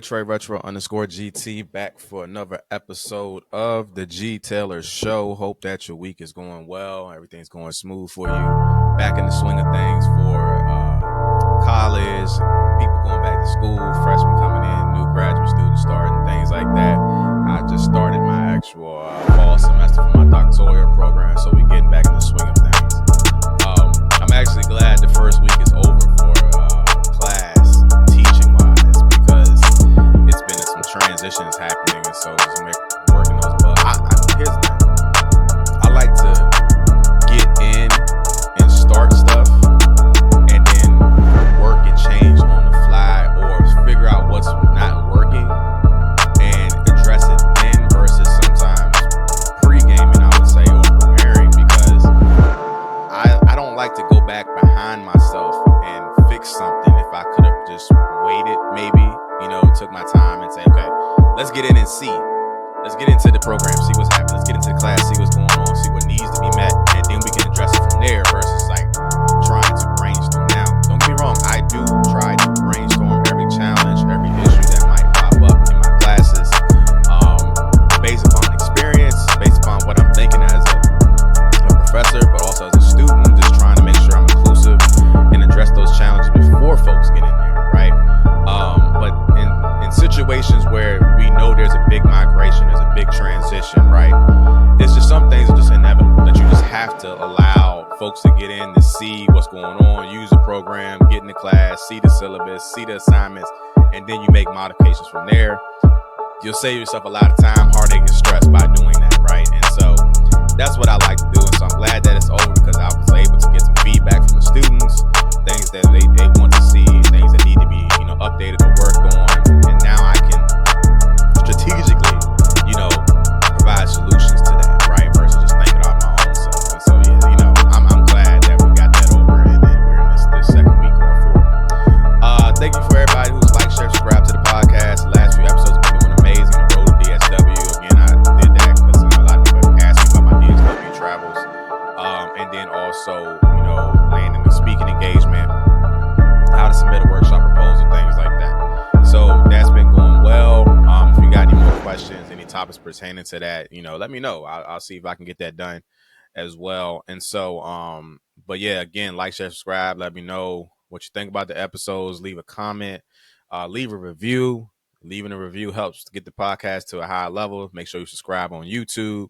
Trey _GT back for another episode of the G.Taylor Show. Hope that your week is going well. Everything's going smooth for you. Back in the swing of things for college, people going back to school, freshmen coming in, new graduate students starting, things like that. I just started my actual fall semester for my doctoral program, so we're getting back in the swing of things. I'm actually glad the first week is over for class teaching wise, because it's been some transitions happening, and so just working those bugs. Here's the thing. I like to get in and start stuff and then work and change on the fly, or figure out what's not working and address it then, versus sometimes pre-gaming, I would say, or preparing, because I don't like to go back behind myself and fix something if I could have just waited, maybe, took my time and say, okay, let's get in and see. Let's get into the program, see what's happening. Let's get into the class, see what's going on, see what needs to be met, and then we can address it from there, versus like trying to brainstorm. Now, don't get me wrong, I do try to brainstorm every challenge, every issue that might pop up in my classes, based upon experience, based upon what I'm thinking as a professor, but also as a student, just trying to make sure I'm inclusive and address those challenges before folks get in there, right? But in situations where we know there's a big migration, there's a big transition, right? It's just some things are just inevitable that you just have to allow folks to get in to see what's going on, use the program, get in the class, see the syllabus, see the assignments, and then you make modifications from there. You'll save yourself a lot of time, heartache, and stress by doing that, right? And so that's what I like to do. And so I'm glad that it's over, because I was able to get some feedback from the students, things that they want to see, things that need to be, updated or worked on. And now I can strategically, provide solutions to that, right? Versus just thinking about my own self. And so, yeah, I'm glad that we got that over, and then we're in this second week going forward. Thank you for everybody who's liked, shared, subscribed to the podcast. The last few episodes have been doing amazing. The road to DSW. Again, I did that because a lot of people have asked me about my DSW travels. And then also, landing a speaking engagement, how to submit a workshop proposal, things like that. So that's been going well. If you got any more questions, any topics pertaining to that, let me know. I'll see if I can get that done as well. And so, but yeah, again, like, share, subscribe. Let me know what you think about the episodes. Leave a comment, leave a review. Leaving a review helps to get the podcast to a higher level. Make sure you subscribe on YouTube.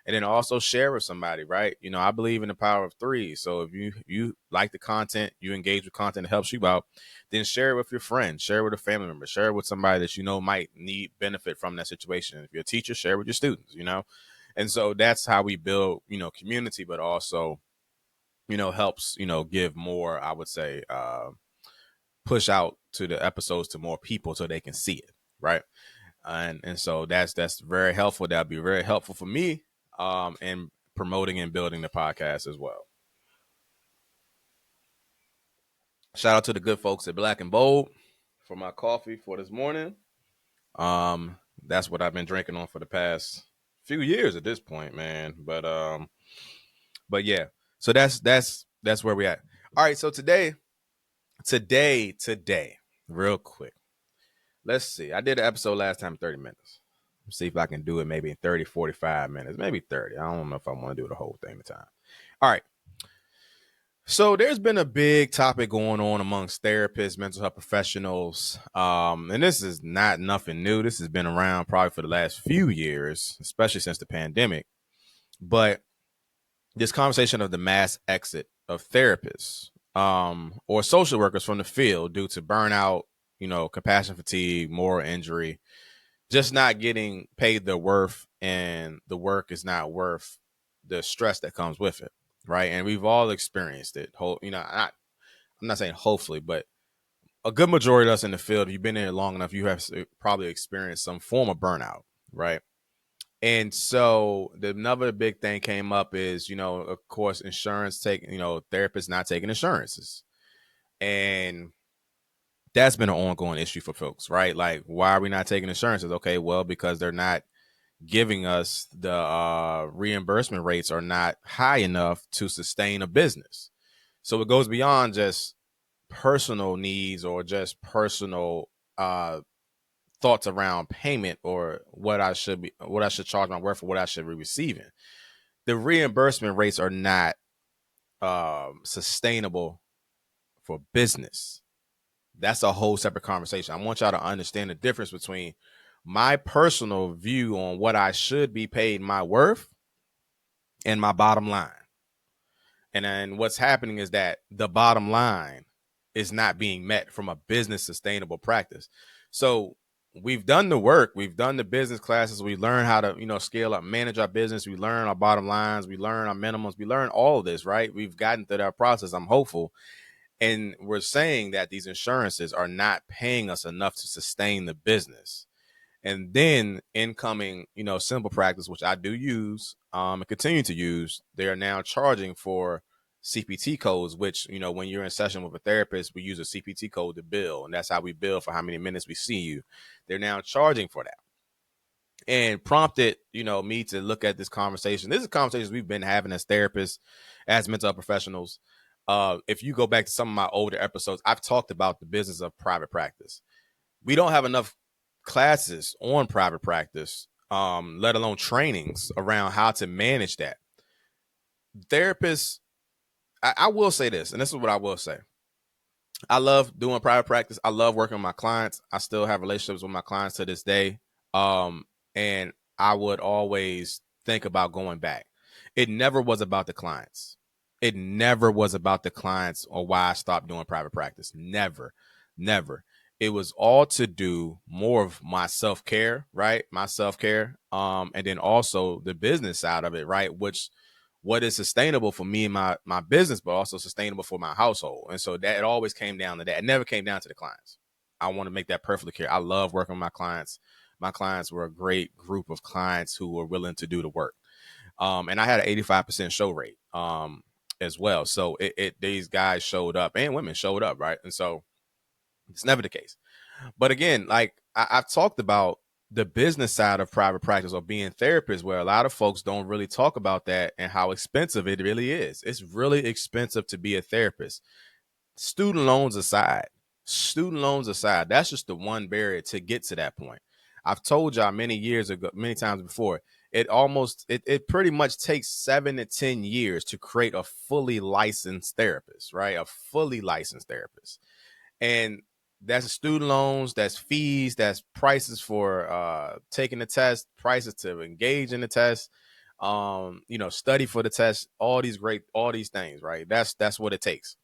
And then also share with somebody, right? I believe in the power of three. So if you like the content, you engage with content that helps you out, then share it with your friends, share it with a family member, share it with somebody that might need benefit from that situation. If you're a teacher, share it with your students, And so that's how we build, community, but also, helps, give more, I would say, push out to the episodes to more people so they can see it, right? And so that's very helpful. That'll be very helpful for me. And promoting and building the podcast as well. Shout out to the good folks at Black and Bold for my coffee for this morning. That's what I've been drinking on for the past few years at this point, man. But yeah. So that's where we at. All right. So today, real quick. Let's see. I did an episode last time, 30 minutes. See if I can do it maybe in 30, 45 minutes, maybe 30. I don't know if I want to do the whole thing at a time. All right. So there's been a big topic going on amongst therapists, mental health professionals. And this is not nothing new. This has been around probably for the last few years, especially since the pandemic. But this conversation of the mass exit of therapists or social workers from the field due to burnout, compassion fatigue, moral injury, just not getting paid their worth, and the work is not worth the stress that comes with it, right? And we've all experienced it. I'm not saying hopefully, but a good majority of us in the field, if you've been in it long enough, you have probably experienced some form of burnout, right? And so another big thing came up is, of course, insurance therapists not taking insurances. And that's been an ongoing issue for folks, right? Like, why are we not taking insurances? Okay, well, because they're not giving us the reimbursement rates are not high enough to sustain a business. So it goes beyond just personal needs or just personal thoughts around payment or what I should charge my work for, what I should be receiving. The reimbursement rates are not sustainable for business. That's a whole separate conversation. I want y'all to understand the difference between my personal view on what I should be paid my worth and my bottom line. And then what's happening is that the bottom line is not being met from a business sustainable practice. So we've done the work, we've done the business classes, we learn how to, scale up, manage our business, we learn our bottom lines, we learn our minimums, we learn all of this, right? We've gotten through that process. I'm hopeful. And we're saying that these insurances are not paying us enough to sustain the business. And then incoming, simple practice, which I do use and continue to use, they are now charging for CPT codes, which, when you're in session with a therapist, we use a CPT code to bill. And that's how we bill for how many minutes we see you. They're now charging for that. And prompted, me to look at this conversation. This is conversations we've been having as therapists, as mental health professionals. If you go back to some of my older episodes, I've talked about the business of private practice. We don't have enough classes on private practice, let alone trainings around how to manage that. Therapists, I will say this, and this is what I will say. I love doing private practice. I love working with my clients. I still have relationships with my clients to this day. And I would always think about going back. It never was about the clients. It never was about the clients or why I stopped doing private practice. Never. It was all to do more of my self-care, right? My self-care. And then also the business side of it, right? What is sustainable for me and my business, but also sustainable for my household. And so that it always came down to that. It never came down to the clients. I want to make that perfectly clear. I love working with my clients. My clients were a great group of clients who were willing to do the work. And I had an 85% show rate as well. So these guys showed up and women showed up, right? And so it's never the case. But again, like I've talked about the business side of private practice or being therapists, where a lot of folks don't really talk about that and how expensive it really is. It's really expensive to be a therapist. Student loans aside, that's just the one barrier to get to that point. I've told y'all many times before, it pretty much takes 7 to 10 years to create a fully licensed therapist, right? A fully licensed therapist. And that's student loans, that's fees, that's prices for taking the test, prices to engage in the test, study for the test, all these things, right? That's what it takes.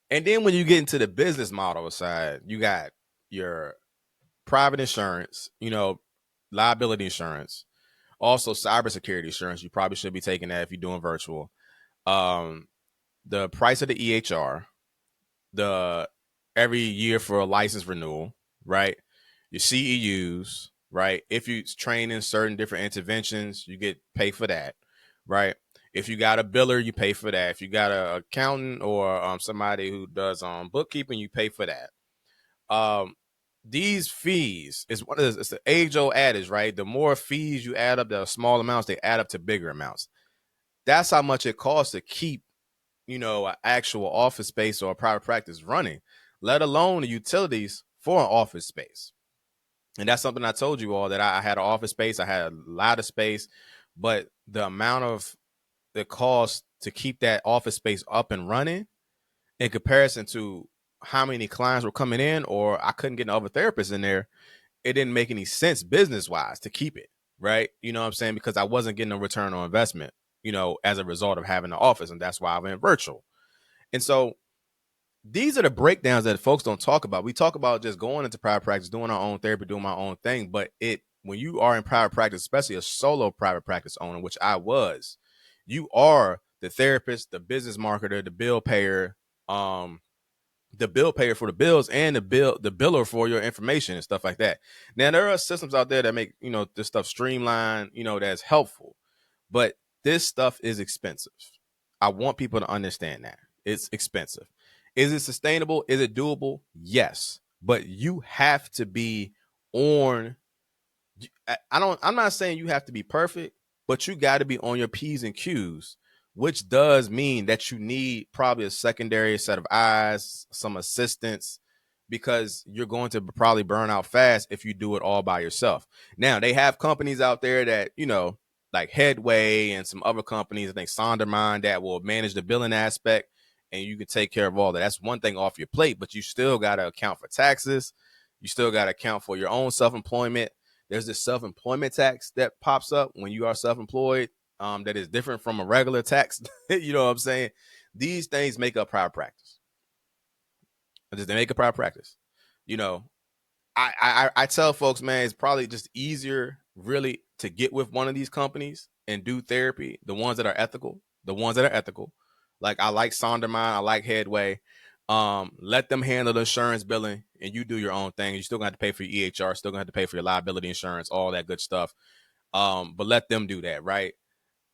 And then when you get into the business model side, you got your private insurance, liability insurance, also cybersecurity insurance. You probably should be taking that if you're doing virtual. The price of the EHR, the every year for a license renewal, right? Your CEUs, right? If you train in certain different interventions, you get paid for that, right? If you got a biller, you pay for that. If you got an accountant or somebody who does bookkeeping, you pay for that. These fees it's the age-old adage, right? The more fees you add up, the small amounts they add up to bigger amounts. That's how much it costs to keep an actual office space or a private practice running, let alone the utilities for an office space. And that's something I told you all, that I had an office space, I had a lot of space, but the amount of the cost to keep that office space up and running in comparison to how many clients were coming in, or I couldn't get another therapist in there, it didn't make any sense business wise to keep it, right? You know what I'm saying? Because I wasn't getting a return on investment, as a result of having the office. And that's why I went virtual. And so these are the breakdowns that folks don't talk about. We talk about just going into private practice, doing our own therapy, doing my own thing. But when you are in private practice, especially a solo private practice owner, which I was, you are the therapist, the business marketer, the bill payer, the bill payer for the bills, and the biller for your information and stuff like that. Now, there are systems out there that make, this stuff streamlined, that's helpful, but this stuff is expensive. I want people to understand that it's expensive. Is it sustainable? Is it doable? Yes, but you have to be on. I'm not saying you have to be perfect, but you got to be on your P's and Q's, which does mean that you need probably a secondary set of eyes, some assistance, because you're going to probably burn out fast if you do it all by yourself. Now, they have companies out there that, like Headway and some other companies, I think Sondermind, that will manage the billing aspect, and you can take care of all that. That's one thing off your plate, but you still got to account for taxes. You still got to account for your own self-employment. There's this self-employment tax that pops up when you are self-employed, that is different from a regular tax. You know what I'm saying? These things make up private practice. They make a private practice. You know, I tell folks, man, it's probably just easier really to get with one of these companies and do therapy, the ones that are ethical, Like I like Sondermind, I like Headway. Let them handle the insurance billing and you do your own thing. You still gonna have to pay for your EHR, still gonna have to pay for your liability insurance, all that good stuff. But let them do that, right?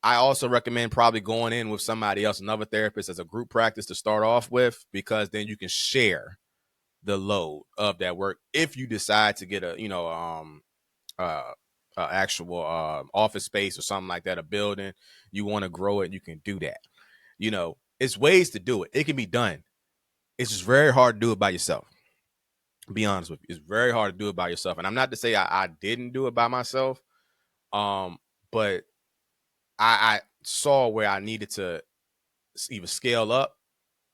I also recommend probably going in with somebody else, another therapist, as a group practice to start off with, because then you can share the load of that work if you decide to get a actual office space or something like that, a building, you want to grow it, you can do that. It's ways to do it. It can be done. It's just very hard to do it by yourself. Be honest with you, it's very hard to do it by yourself. And I'm not to say I didn't do it by myself, but I saw where I needed to either scale up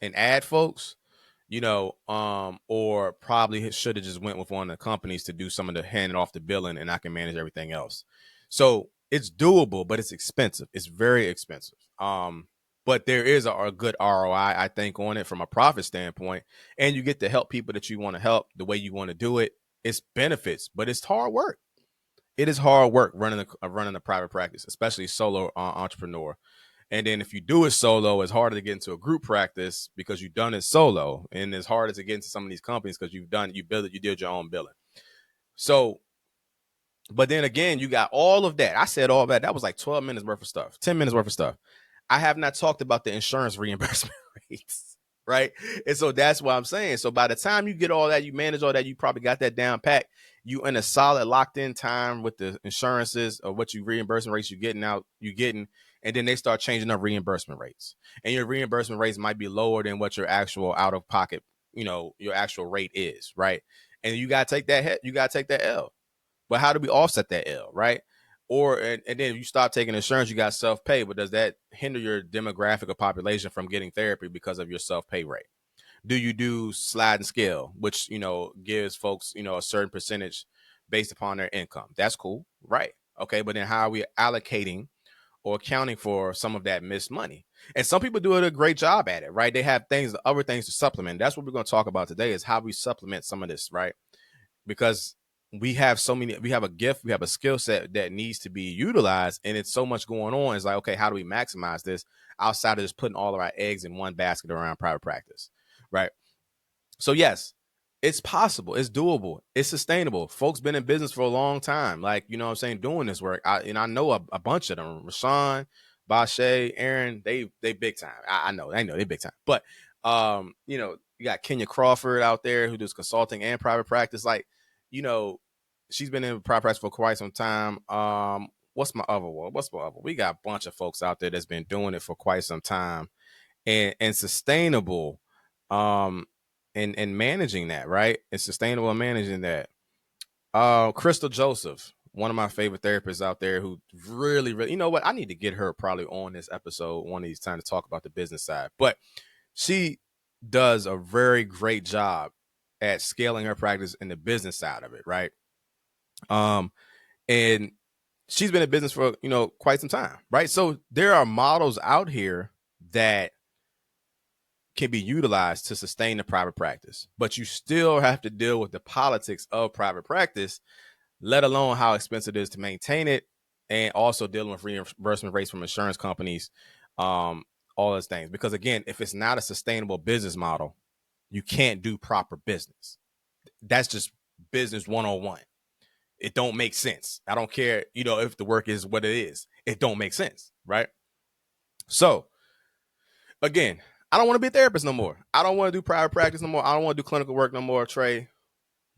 and add folks, or probably should have just went with one of the companies to do some of the handing off the billing, and I can manage everything else. So it's doable, but it's expensive. It's very expensive. But there is a good ROI, I think, on it from a profit standpoint, and you get to help people that you want to help the way you want to do it. It's benefits, but it's hard work. It is hard work running a private practice, especially solo entrepreneur. And then if you do it solo, it's harder to get into a group practice because you've done it solo, and it's harder to get into some of these companies because you did your own billing. So, but then again, you got all of that. I said all that. That was like 12 minutes worth of stuff, 10 minutes worth of stuff. I have not talked about the insurance reimbursement rates, right? And so that's what I'm saying. So by the time you get all that, you manage all that, you probably got that down pat. You in a solid locked in time with the insurances or what you reimbursement rates you're getting, and then they start changing up reimbursement rates. And your reimbursement rates might be lower than what your actual out of pocket, your actual rate is, right? And you gotta take that hit, you gotta take that L. But how do we offset that L, right? And then if you stop taking insurance, you got self-pay, but does that hinder your demographic or population from getting therapy because of your self-pay rate? Do you do slide and scale, which, gives folks, a certain percentage based upon their income? That's cool, right? Okay, but then how are we allocating or accounting for some of that missed money? And some people do a great job at it, right? They have other things to supplement. That's what we're going to talk about today, is how we supplement some of this, right? Because we have a gift, we have a skill set that needs to be utilized, and it's so much going on. It's like, okay, how do we maximize this outside of just putting all of our eggs in one basket around private practice, right? So yes, it's possible, it's doable, it's sustainable. Folks been in business for a long time, like, what I'm saying, doing this work. I know a bunch of them. Rashawn, Bashe, Aaron, they big time. I know they big time. But you got Kenya Crawford out there who does consulting and private practice. Like, she's been in private practice for quite some time. What's my other one? We got a bunch of folks out there that's been doing it for quite some time and sustainable. And managing that, right? It's sustainable and managing that. Crystal Joseph, one of my favorite therapists out there, who really, really, you know what? I need to get her probably on this episode one of these times to talk about the business side. But she does a very great job at scaling her practice in the business side of it, right? And she's been in business for, quite some time, right? So there are models out here that can be utilized to sustain the private practice, but you still have to deal with the politics of private practice, let alone how expensive it is to maintain it, and also dealing with reimbursement rates from insurance companies, all those things. Because again, if it's not a sustainable business model, you can't do proper business. That's just business 101. It don't make sense. I don't care, if the work is what it is. It don't make sense, right? So again, I don't want to be a therapist no more. I don't want to do private practice no more. I don't want to do clinical work no more. Trey,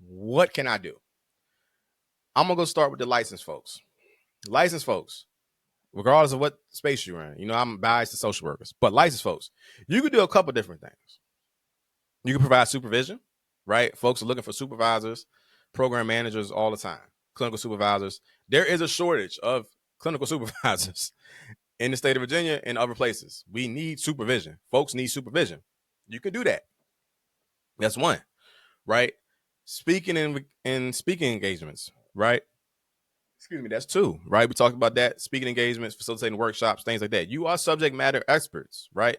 what can I do? I'm going to go start with the licensed folks. Licensed folks, regardless of what space you're in. I'm biased to social workers, but licensed folks, you can do a couple different things. You can provide supervision. right? Folks are looking for supervisors, program managers all the time, clinical supervisors. There is a shortage of clinical supervisors in the state of Virginia and other places. We need supervision. Folks need supervision. You can do that. That's one, right? Speaking in speaking engagements, right? Excuse me, that's two, right? We talked about that. Speaking engagements, facilitating workshops, things like that. You are subject matter experts, right?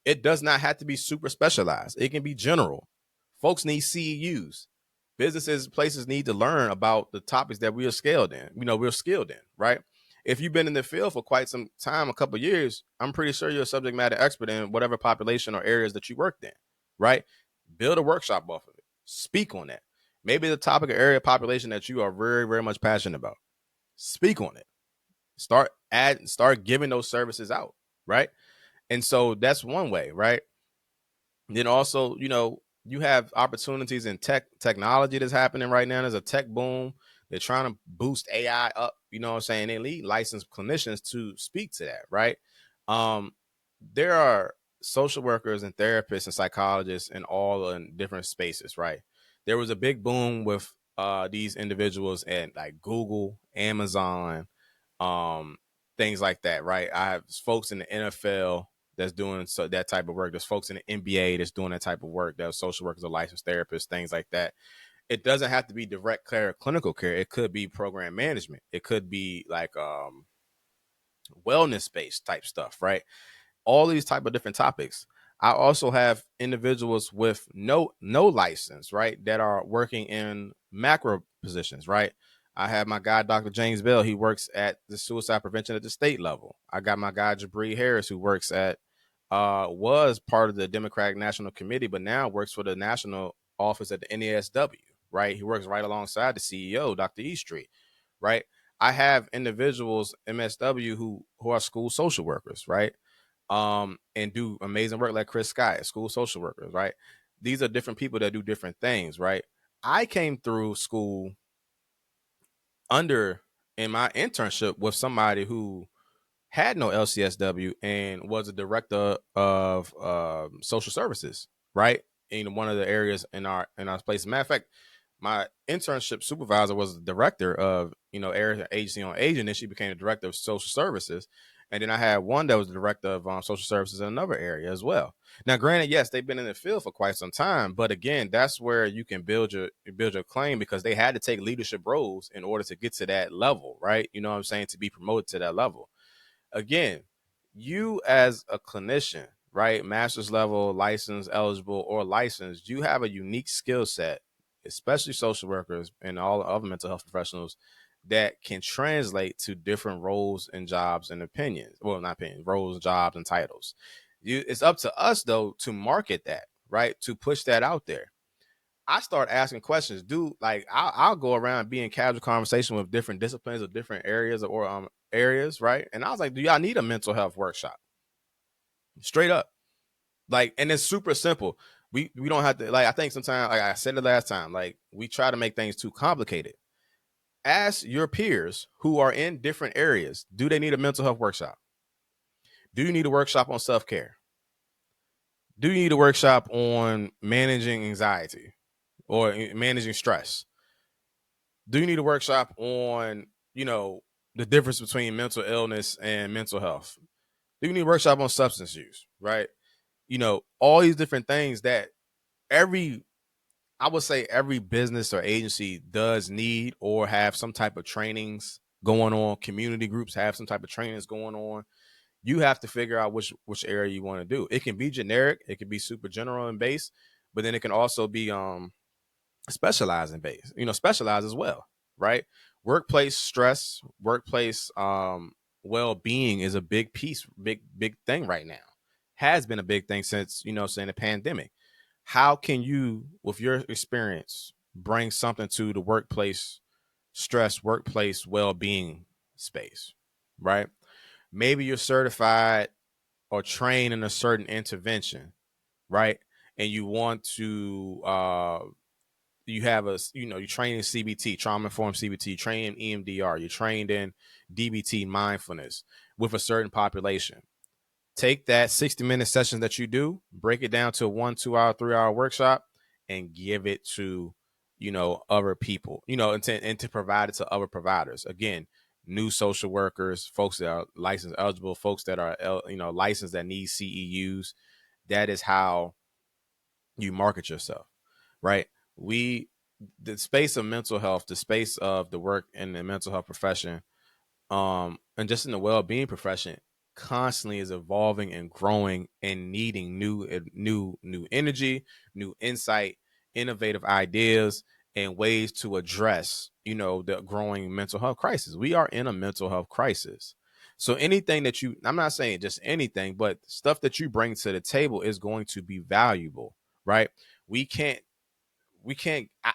It does not have to be super specialized. It can be general. Folks need CEUs. Businesses, places need to learn about the topics that we are skilled in. We're skilled in, right? If you've been in the field for quite some time, a couple of years, I'm pretty sure you're a subject matter expert in whatever population or areas that you worked in, right? Build a workshop off of it. Speak on that. Maybe the topic or area of population that you are very, very much passionate about. Speak on it. Start giving those services out, right? And so that's one way, right? Then also, you have opportunities in technology that's happening right now. There's a tech boom. They're trying to boost AI up, you know what I'm saying? They need licensed clinicians to speak to that, right? There are social workers and therapists and psychologists in all in different spaces, right? There was a big boom with these individuals at like Google, Amazon, um, things like that, right? I have folks in the NFL that's doing that type of work. There's folks in the NBA that's doing that type of work. There's social workers or licensed therapists, things like that. It doesn't have to be direct care, clinical care. It could be program management. It could be like wellness based type stuff, right? All these type of different topics. I also have individuals with no license, right, that are working in macro positions, right? I have my guy, Dr. James Bell. He works at the suicide prevention at the state level. I got my guy, Jabri Harris, who works at, was part of the Democratic National Committee, but now works for the national office at the NASW, right? He works right alongside the CEO, Dr. Eastreet, right? I have individuals, MSW, who are school social workers, right? And do amazing work like Chris Scott, school social workers, right? These are different people that do different things, right? I came through school under in my internship with somebody who had no LCSW and was a director of social services, right? In one of the areas in our place. Matter of fact, my internship supervisor was the director of area agency on aging, and she became the director of social services. And then I had one that was the director of social services in another area as well. Now, granted, yes, they've been in the field for quite some time, but again, that's where you can build your claim because they had to take leadership roles in order to get to that level, right? You know what I'm saying? To be promoted to that level. Again, you as a clinician, right, master's level, licensed, eligible, or licensed, you have a unique skill set, especially social workers and all other mental health professionals that can translate to different roles and jobs and opinions. Well, not opinions, roles, jobs, and titles. It's up to us though to market that, right, to push that out there. I start asking questions. I'll go around being casual conversation with different disciplines or different areas or areas, right? And I was like, do y'all need a mental health workshop? Straight up. Like, and it's super simple. We don't have to, like, I think sometimes, like I said it last time, like we try to make things too complicated. Ask your peers who are in different areas, do they need a mental health workshop? Do you need a workshop on self-care? Do you need a workshop on managing anxiety or managing stress? Do you need a workshop on, the difference between mental illness and mental health? Do you need a workshop on substance use, right? All these different things that I would say every business or agency does need or have some type of trainings going on. Community groups have some type of trainings going on. You have to figure out which area you want to do. It can be generic, it can be super general and base, but then it can also be specialize in base, specialize as well, right? Workplace stress, workplace well-being is a big piece, big thing right now. Has been a big thing since, saying the pandemic. How can you, with your experience, bring something to the workplace stress, workplace well-being space, right? Maybe you're certified or trained in a certain intervention, right? And you want to you have you train in CBT, trauma informed CBT, train in EMDR, you're trained in DBT, mindfulness with a certain population. Take that 60-minute session that you do, break it down to a 1, 2 hour, 3 hour workshop, and give it to, other people, and to provide it to other providers. Again, new social workers, folks that are license eligible, folks that are, licensed that need CEUs. That is how you market yourself, right? The space of mental health, the space of the work in the mental health profession, and just in the well-being profession, constantly is evolving and growing and needing new energy, new insight, innovative ideas, and ways to address, the growing mental health crisis. We are in a mental health crisis. So anything that I'm not saying just anything, but stuff that you bring to the table is going to be valuable, right? We can't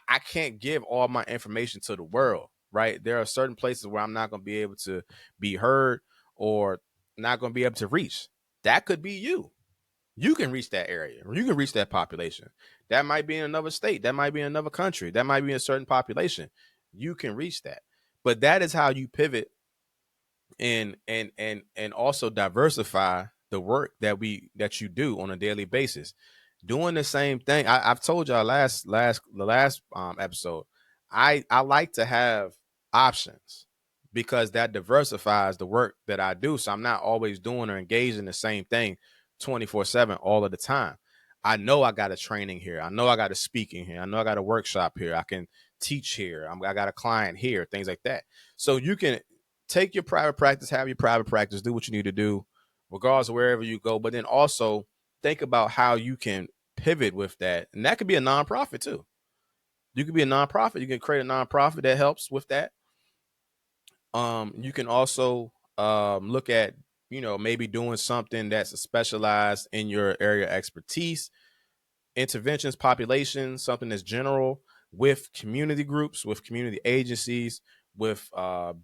I can't give all my information to the world, right? There are certain places where I'm not going to be able to be heard or not going to be able to reach. That could be you. You can reach that area. You can reach that population. That might be in another state. That might be in another country. That might be in a certain population. You can reach that. But that is how you pivot and also diversify the work that you do on a daily basis. Doing the same thing. I've told y'all the last episode. I like to have options because that diversifies the work that I do. So I'm not always doing or engaged in the same thing 24/7 all of the time. I know I got a training here. I know I got a speaking here. I know I got a workshop here. I can teach here. I got a client here, things like that. So you can take your private practice, have your private practice, do what you need to do, regardless of wherever you go. But then also think about how you can pivot with that. And that could be a nonprofit too. You could be a nonprofit. You can create a nonprofit that helps with that. You can also look at, maybe doing something that's specialized in your area of expertise, interventions, population, something that's general with community groups, with community agencies, with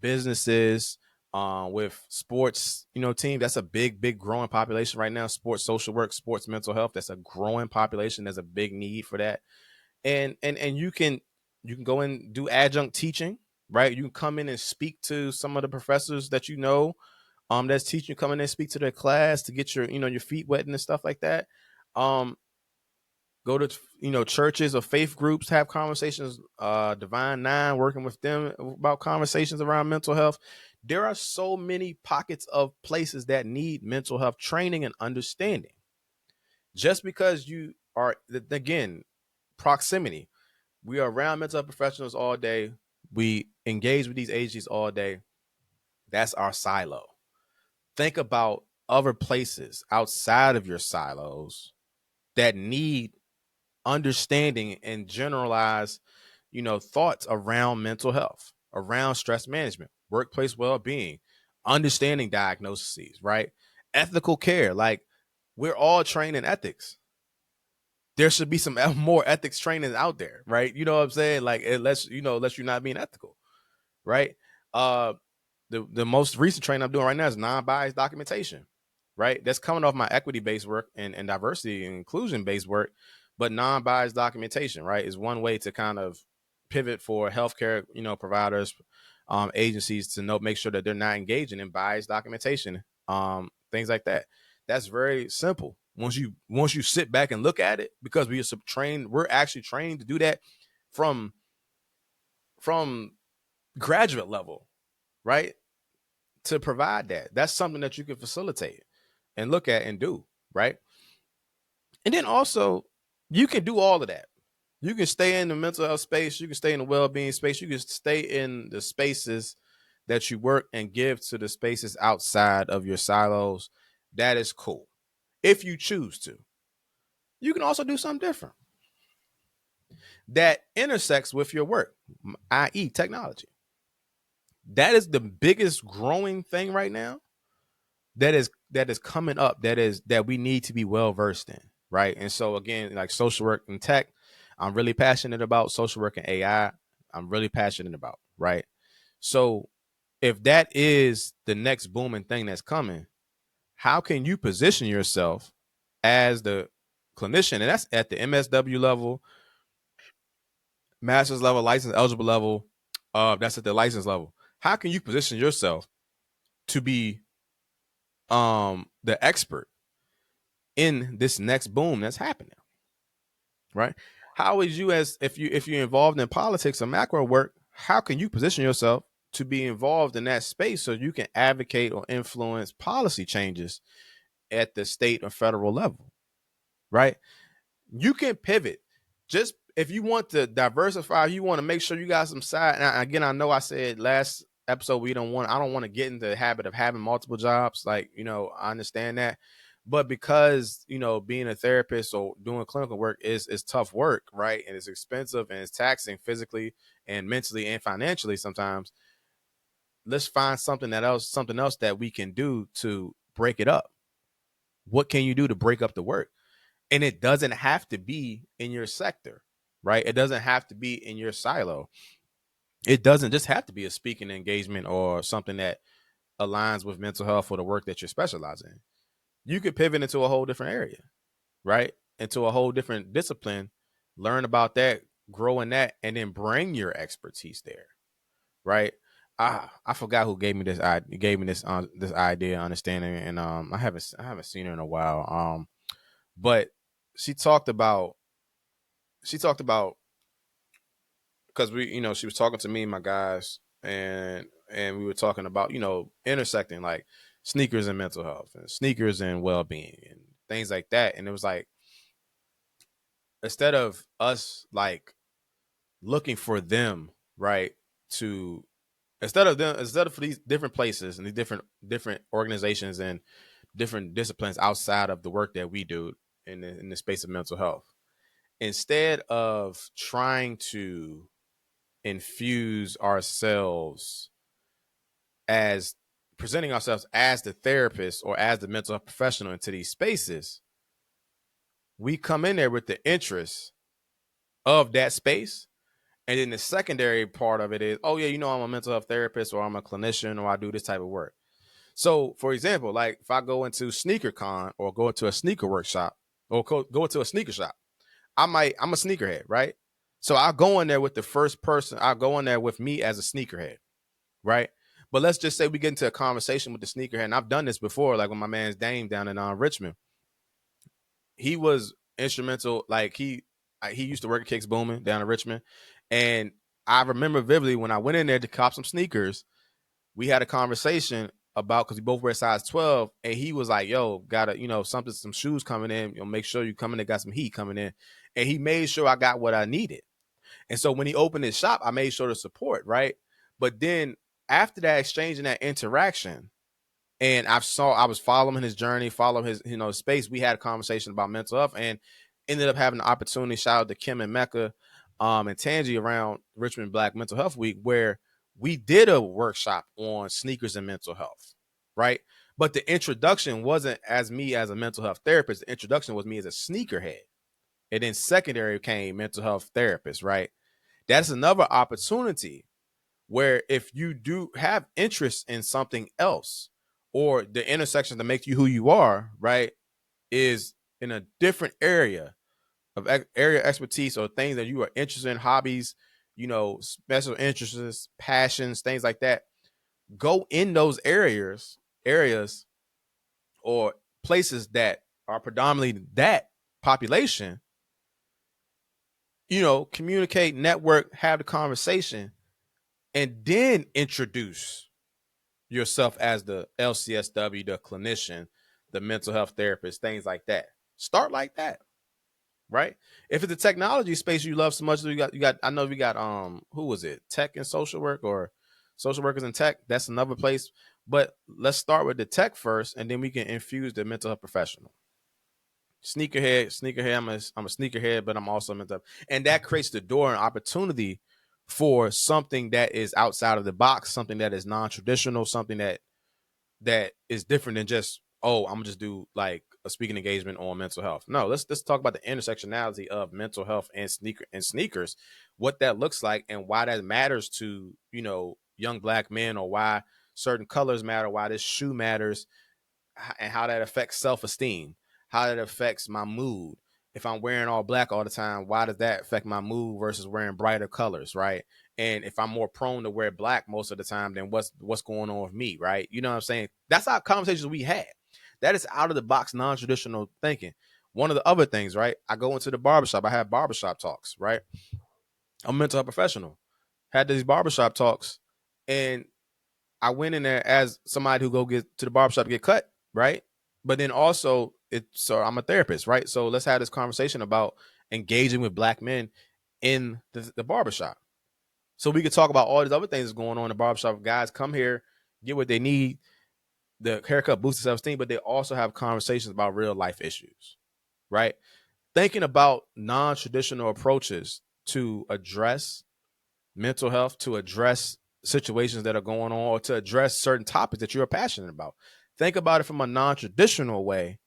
businesses, with sports, team. That's a big growing population right now. Sports social work, sports mental health. That's a growing population. There's a big need for that. And you can go and do adjunct teaching, right? You can come in and speak to some of the professors that that's teaching. Come in and speak to their class to get your feet wet and stuff like that. Go to churches or faith groups, have conversations, Divine Nine, working with them about conversations around mental health. There are so many pockets of places that need mental health training and understanding. Just because you are, again, proximity, we are around mental health professionals all day, we engage with these agencies all day. That's our silo. Think about other places outside of your silos that need understanding and generalized, thoughts around mental health, around stress management, workplace well-being, understanding diagnoses, right? Ethical care. Like, we're all trained in ethics. There should be some more ethics training out there, right? You know what I'm saying? Like, unless you're not being ethical, right? Uh, the most recent training I'm doing right now is non-biased documentation, right? That's coming off my equity-based work and diversity and inclusion-based work, but non-biased documentation, right, is one way to kind of pivot for healthcare, providers, agencies to make sure that they're not engaging in biased documentation, things like that. That's very simple. Once you sit back and look at it, because we're actually trained to do that from graduate level, right? To provide that. That's something that you can facilitate and look at and do, right? And then also, you can do all of that. You can stay in the mental health space, you can stay in the well-being space, you can stay in the spaces that you work and give to the spaces outside of your silos. That is cool. If you choose to. You can also do something different that intersects with your work, i.e., technology. That is the biggest growing thing right now that is coming up, that we need to be well versed in, right? And so again, like social work and tech, I'm really passionate about social work and AI. I'm really passionate about, right? So if that is the next booming thing that's coming, how can you position yourself as the clinician? And that's at the MSW level, master's level, license eligible level. That's at the license level. How can you position yourself to be the expert in this next boom that's happening, right? how is you, as if you're involved in politics or macro work, how can you position yourself to be involved in that space so you can advocate or influence policy changes at the state or federal level, right? You can pivot. Just if you want to diversify, you want to make sure you got some side. And again, I know I said last episode I don't want to get into the habit of having multiple jobs. Like, I understand that. But because, being a therapist or doing clinical work is tough work, right? And it's expensive and it's taxing physically and mentally and financially sometimes. Let's find something else that we can do to break it up. What can you do to break up the work? And it doesn't have to be in your sector, right? It doesn't have to be in your silo. It doesn't just have to be a speaking engagement or something that aligns with mental health or the work that you're specializing in. You could pivot into a whole different area, right? Into a whole different discipline, learn about that, grow in that, and then bring your expertise there, right? I forgot who gave me this. Gave me this idea, understanding, and I haven't seen her in a while. But she talked about because she was talking to me and my guys, and we were talking about intersecting like sneakers and mental health and sneakers and well-being and things like that. And it was like, instead of us like looking for them, right, to instead of for these different places and these different organizations and different disciplines outside of the work that we do in the space of mental health, instead of trying to infuse ourselves as presenting ourselves as the therapist or as the mental health professional into these spaces, we come in there with the interest of that space. And then the secondary part of it is, oh yeah, I'm a mental health therapist or I'm a clinician or I do this type of work. So for example, like if I go into sneaker con or go into a sneaker workshop or go into a sneaker shop, I'm a sneakerhead, right? So I'll go in there with the first person. I'll go in there with me as a sneakerhead, right? But let's just say we get into a conversation with the sneakerhead, and I've done this before, like when my man's Dame down in Richmond. He was instrumental. Like he used to work at Kicks Booming down in Richmond, and I remember vividly when I went in there to cop some sneakers. We had a conversation about, because we both wear size 12, and he was like, "Yo, gotta some shoes coming in. Make sure you coming in. Got some heat coming in," and he made sure I got what I needed. And so when he opened his shop, I made sure to support, right? But then after that exchange and that interaction, and I was following his journey, following his space. We had a conversation about mental health, and ended up having the opportunity. Shout out to Kim and Mecca, and Tangi around Richmond Black Mental Health Week, where we did a workshop on sneakers and mental health, right? But the introduction wasn't as me as a mental health therapist. The introduction was me as a sneakerhead, and then secondary came mental health therapist, right? That's another opportunity where if you do have interest in something else, or the intersection that makes you who you are, right, is in a different area of area expertise or things that you are interested in, hobbies, special interests, passions, things like that, go in those areas or places that are predominantly that population, communicate, network, have the conversation, and then introduce yourself as the LCSW, the clinician, the mental health therapist, things like that. Start like that, right? If it's a technology space you love so much, you got. I know we got who was it? Tech and social work, or social workers in tech. That's another place. But let's start with the tech first, and then we can infuse the mental health professional. Sneakerhead. I'm a sneakerhead, but I'm also a mental health, and that creates the door and opportunity for something that is outside of the box, something that is non-traditional, something that is different than just, oh, I'm gonna just do like a speaking engagement on mental health. No, let's talk about the intersectionality of mental health and sneakers, what that looks like, and why that matters to young Black men, or why certain colors matter, why this shoe matters, and how that affects self-esteem, how that affects my mood. If I'm wearing all black all the time, why does that affect my mood versus wearing brighter colors, right? And if I'm more prone to wear black most of the time, then what's going on with me, right? You know what I'm saying? That's our conversations we had. That is out of the box, non-traditional thinking. One of the other things, right? I go into the barbershop. I have barbershop talks, right? I'm a mental health professional. Had these barbershop talks, and I went in there as somebody who go get to the barbershop to get cut, right? But then also, so I'm a therapist, right? So let's have this conversation about engaging with Black men in the barbershop. So we could talk about all these other things going on in the barbershop. Guys come here, get what they need. The haircut boosts their self-esteem, but they also have conversations about real life issues, right? Thinking about non-traditional approaches to address mental health, to address situations that are going on, or to address certain topics that you're passionate about. Think about it from a non-traditional way.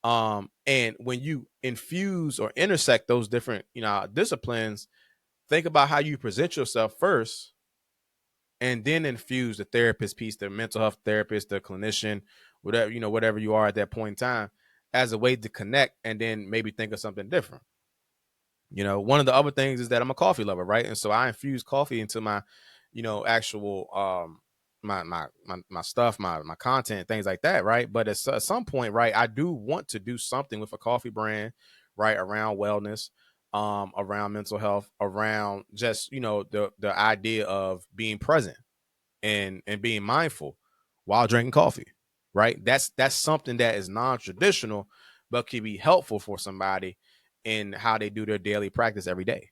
And when you infuse or intersect those different, disciplines, think about how you present yourself first, and then infuse the therapist piece, the mental health therapist, the clinician, whatever you are at that point in time, as a way to connect, and then maybe think of something different. One of the other things is that I'm a coffee lover, right? And so I infuse coffee into my, actual my stuff, my content, things like that, right? But at some point, right, I do want to do something with a coffee brand, right, around wellness, around mental health, around just the idea of being present and being mindful while drinking coffee, right? That's something that is non-traditional, but can be helpful for somebody in how they do their daily practice every day,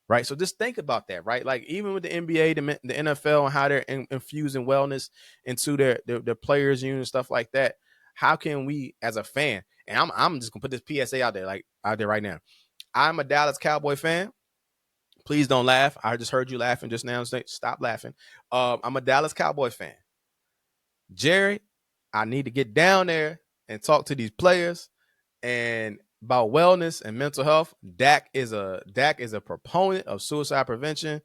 right? So just think about that, right? Like even with the NBA, the NFL, and how they're infusing wellness into their players union and stuff like that. How can we, as a fan, and I'm just gonna put this PSA out there, like out there right now. I'm a Dallas Cowboy fan. Please don't laugh. I just heard you laughing just now. Stop laughing. I'm a Dallas Cowboy fan. Jerry, I need to get down there and talk to these players and about wellness and mental health. Dak is a proponent of suicide prevention.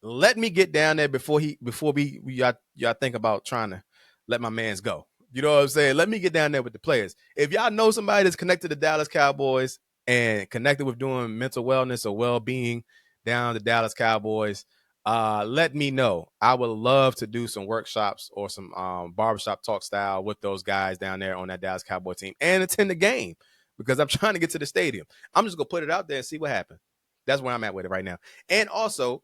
Let me get down there before y'all think about trying to let my man's go. You know what I'm saying? Let me get down there with the players. If y'all know somebody that's connected to Dallas Cowboys and connected with doing mental wellness or well-being down the Dallas Cowboys, let me know. I would love to do some workshops or some barbershop talk style with those guys down there on that Dallas Cowboy team and attend the game because I'm trying to get to the stadium. I'm just gonna put it out there and see what happens. That's where I'm at with it right now. And also,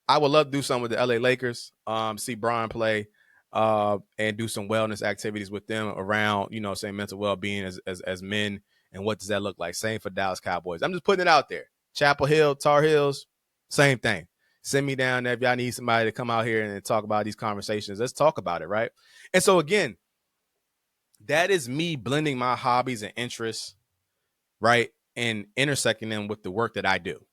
I would love to do something with the LA Lakers, see Brian play, and do some wellness activities with them around, saying mental well-being as men, and what does that look like? Same for Dallas Cowboys. I'm just putting it out there. Chapel Hill, Tar Heels, same thing. Send me down there if y'all need somebody to come out here and talk about these conversations. Let's talk about it, right? And so again, that is me blending my hobbies and interests, right, and intersecting them with the work that I do.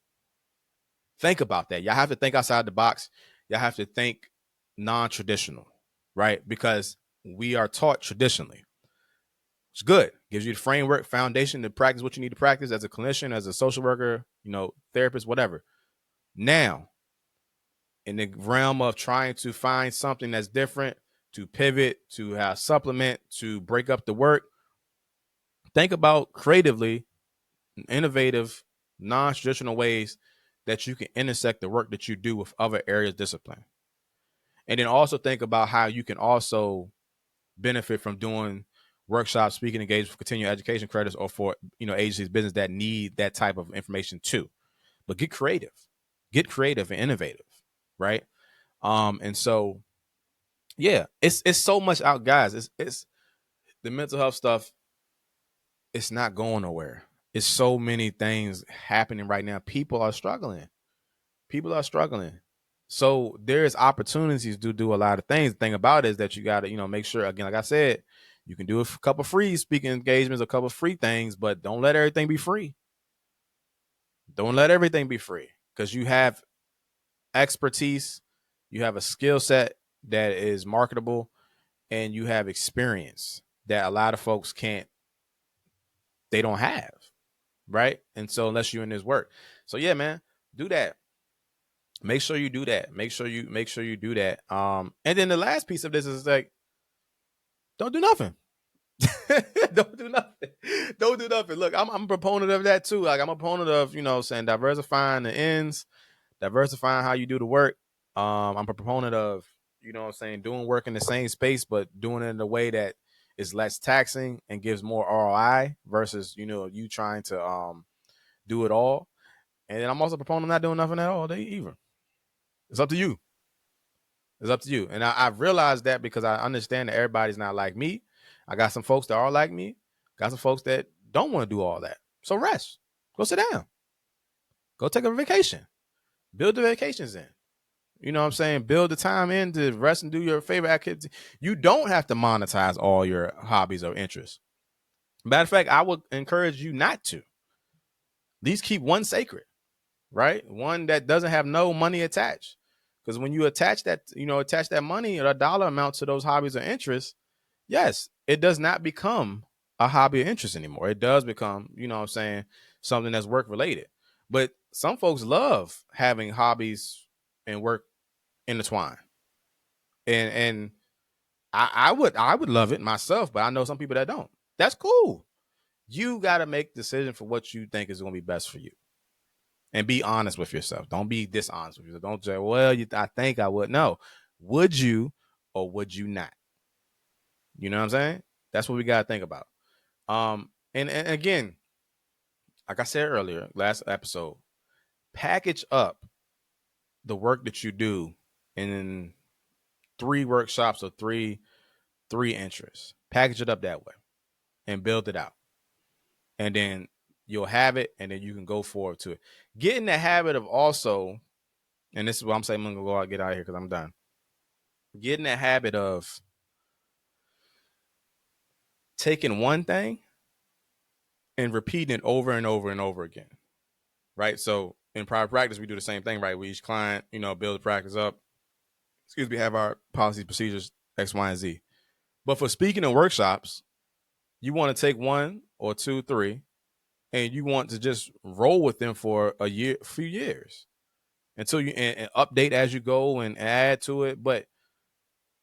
Think about that. Y'all have to think outside the box. Y'all have to think non-traditional, right? Because we are taught traditionally. It's good. Gives you the framework, foundation to practice what you need to practice as a clinician, as a social worker, therapist, whatever. Now, in the realm of trying to find something that's different, to pivot, to have supplement, to break up the work, think about creatively, innovative, non-traditional ways that you can intersect the work that you do with other areas of discipline. And then also think about how you can also benefit from doing workshops, speaking engagements for continuing education credits, or for agencies, business that need that type of information too. But get creative and innovative, right? And so yeah, it's so much out, guys. It's the mental health stuff. It's not going nowhere. It's so many things happening right now. People are struggling. So there's opportunities to do a lot of things. The thing about it is that you got to, make sure, again, like I said, you can do a couple free speaking engagements, a couple free things, but don't let everything be free. Don't let everything be free, because you have expertise, you have a skill set that is marketable, and you have experience that a lot of folks they don't have, right? And so unless you're in this work. So yeah, man, do that. Make sure you do that. Make sure you do that. And then the last piece of this is like, don't do nothing. Don't do nothing. Don't do nothing. Look, I'm a proponent of that too. Like I'm a proponent of, saying diversifying the ends, diversifying how you do the work. I'm a proponent of, doing work in the same space, but doing it in a way that is less taxing and gives more ROI versus, you trying to do it all. And then I'm also a proponent of not doing nothing at all day either. It's up to you. It's up to you. And I've realized that because I understand that everybody's not like me. I got some folks that are like me. Got some folks that don't want to do all that. So rest. Go sit down. Go take a vacation. Build the vacations in. You know what I'm saying? Build the time in to rest and do your favorite activity. You don't have to monetize all your hobbies or interests. Matter of fact, I would encourage you not to. At least keep one sacred, right? One that doesn't have no money attached. Because when you attach that money or a dollar amount to those hobbies or interests, yes, it does not become a hobby or interest anymore. It does become, something that's work related. But some folks love having hobbies and work intertwined. And I would love it myself, but I know some people that don't. That's cool. You got to make a decision for what you think is going to be best for you. And be honest with yourself. Don't be dishonest with yourself. Don't say, well, I think I would. No. Would you or would you not? You know what I'm saying? That's what we got to think about. And again, like I said earlier, last episode, package up the work that you do in 3 workshops or three interests. Package it up that way and build it out. And then you'll have it, and then you can go forward to it. Get in the habit of also, and this is what I'm saying, I'm going to go out, get out of here because I'm done. Get in the habit of taking one thing and repeating it over and over and over again, right? So in private practice, we do the same thing, right? We each client, build the practice up. Have our policies, procedures, X, Y, and Z. But for speaking in workshops, you want to take 1 or 2, 3, and you want to just roll with them for a few years until you and update as you go and add to it. But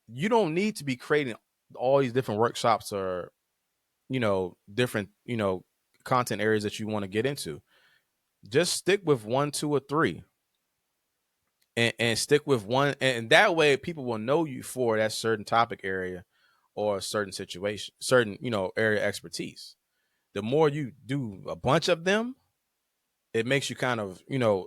you don't need to be creating all these different workshops or, different, content areas that you want to get into. Just stick with 1, 2, or 3 and stick with one. And that way people will know you for that certain topic area or a certain situation, certain, area expertise. The more you do a bunch of them, it makes you kind of,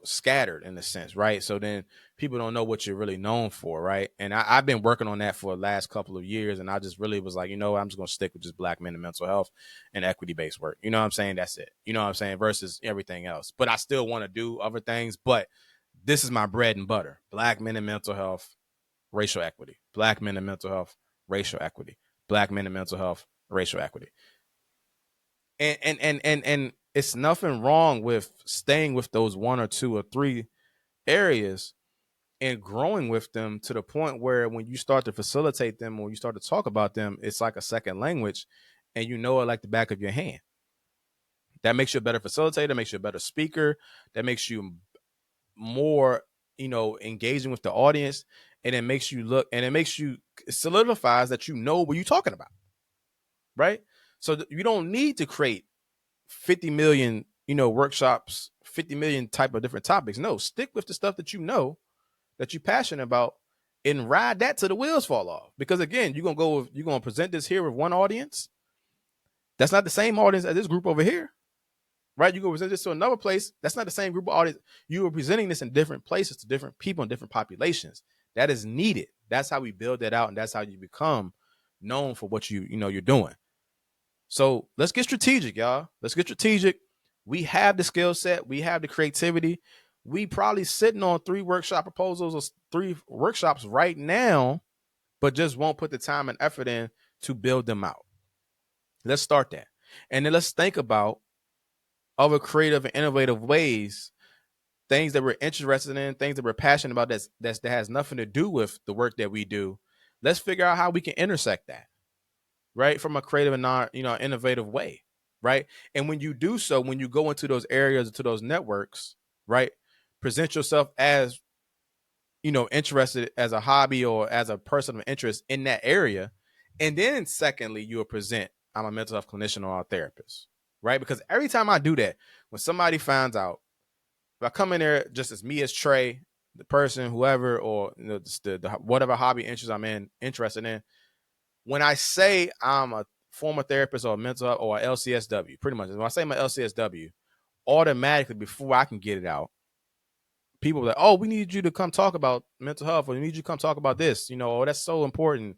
scattered in a sense, right? So then people don't know what you're really known for, right? And I've been working on that for the last couple of years, and I just really was like, I'm just going to stick with just Black men and mental health and equity-based work. You know what I'm saying? That's it. You know what I'm saying? Versus everything else. But I still want to do other things, but this is my bread and butter. Black men and mental health, racial equity. Black men and mental health, racial equity. Black men and mental health, racial equity. And it's nothing wrong with staying with those 1 or 2 or 3 areas and growing with them to the point where when you start to facilitate them or you start to talk about them, it's like a second language and you know it like the back of your hand. That makes you a better facilitator, makes you a better speaker, that makes you more, engaging with the audience, and it makes you it solidifies that you know what you're talking about, right? So you don't need to create 50 million, workshops, 50 million type of different topics. No, stick with the stuff that that you're passionate about and ride that till the wheels fall off. Because again, you're going to present this here with one audience. That's not the same audience as this group over here, right? You're going to present this to another place. That's not the same group of audience. You are presenting this in different places to different people and different populations. That is needed. That's how we build that out. And that's how you become known for what you're doing. So let's get strategic, y'all. Let's get strategic. We have the skill set. We have the creativity. We probably sitting on 3 workshop proposals or 3 workshops right now, but just won't put the time and effort in to build them out. Let's start that. And then let's think about other creative and innovative ways, things that we're interested in, things that we're passionate about that has nothing to do with the work that we do. Let's figure out how we can intersect that, right? From a creative and innovative way, right? And when you do so, when you go into those areas, to those networks, right? Present yourself as, interested as a hobby or as a person of interest in that area. And then secondly, you will present, I'm a mental health clinician or a therapist, right? Because every time I do that, when somebody finds out, if I come in there just as me as Trey, the person, whoever, or the whatever hobby interest I'm interested in, when I say I'm a former therapist or a mental health or a LCSW, pretty much when I say I'm a LCSW, automatically before I can get it out, people are like, oh, we need you to come talk about mental health, or we need you to come talk about this. Oh, that's so important.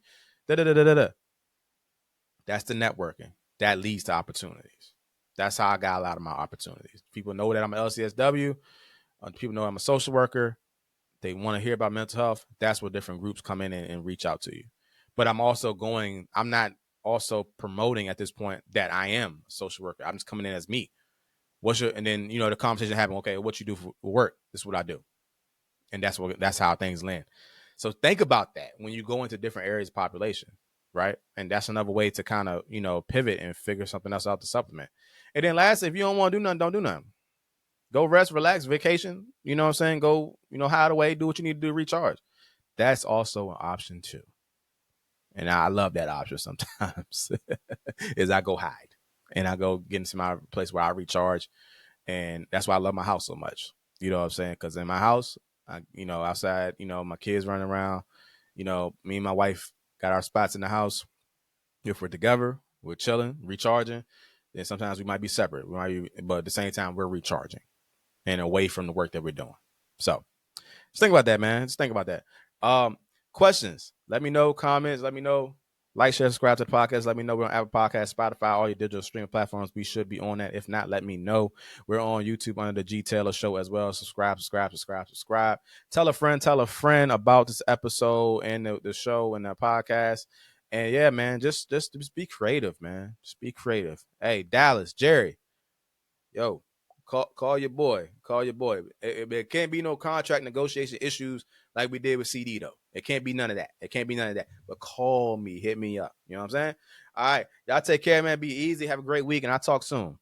Da da da da da. That's the networking that leads to opportunities. That's how I got a lot of my opportunities. People know that I'm an LCSW. People know I'm a social worker. They want to hear about mental health. That's where different groups come in and reach out to you. But I'm not also promoting at this point that I am a social worker. I'm just coming in as me. And then, the conversation happened. Okay, what you do for work? This is what I do. And that's how things land. So think about that when you go into different areas of population, right? And that's another way to kind of, pivot and figure something else out to supplement. And then last, if you don't want to do nothing, don't do nothing. Go rest, relax, vacation. You know what I'm saying? Go, hide away, do what you need to do to recharge. That's also an option too. And I love that option sometimes is I go hide and I go get into my place where I recharge. And that's why I love my house so much. You know what I'm saying? Because in my house, outside, my kids running around, me and my wife got our spots in the house. If we're together, we're chilling, recharging. Then sometimes we might be separate. But at the same time, we're recharging and away from the work that we're doing. So just think about that, man. Just think about that. Questions. Let me know. Comments. Let me know. Like, share, subscribe to the podcast. Let me know we're on Apple Podcasts, Spotify, all your digital streaming platforms. We should be on that. If not, let me know. We're on YouTube under the G.Taylor Show as well. Subscribe. Tell a friend about this episode and the show and the podcast. And yeah, man, just be creative, man. Just be creative. Hey, Dallas, Jerry, yo, call your boy. Call your boy. It can't be no contract negotiation issues like we did with CD though. It can't be none of that. But call me, hit me up. You know what I'm saying? All right, y'all take care, man. Be easy. Have a great week, and I'll talk soon.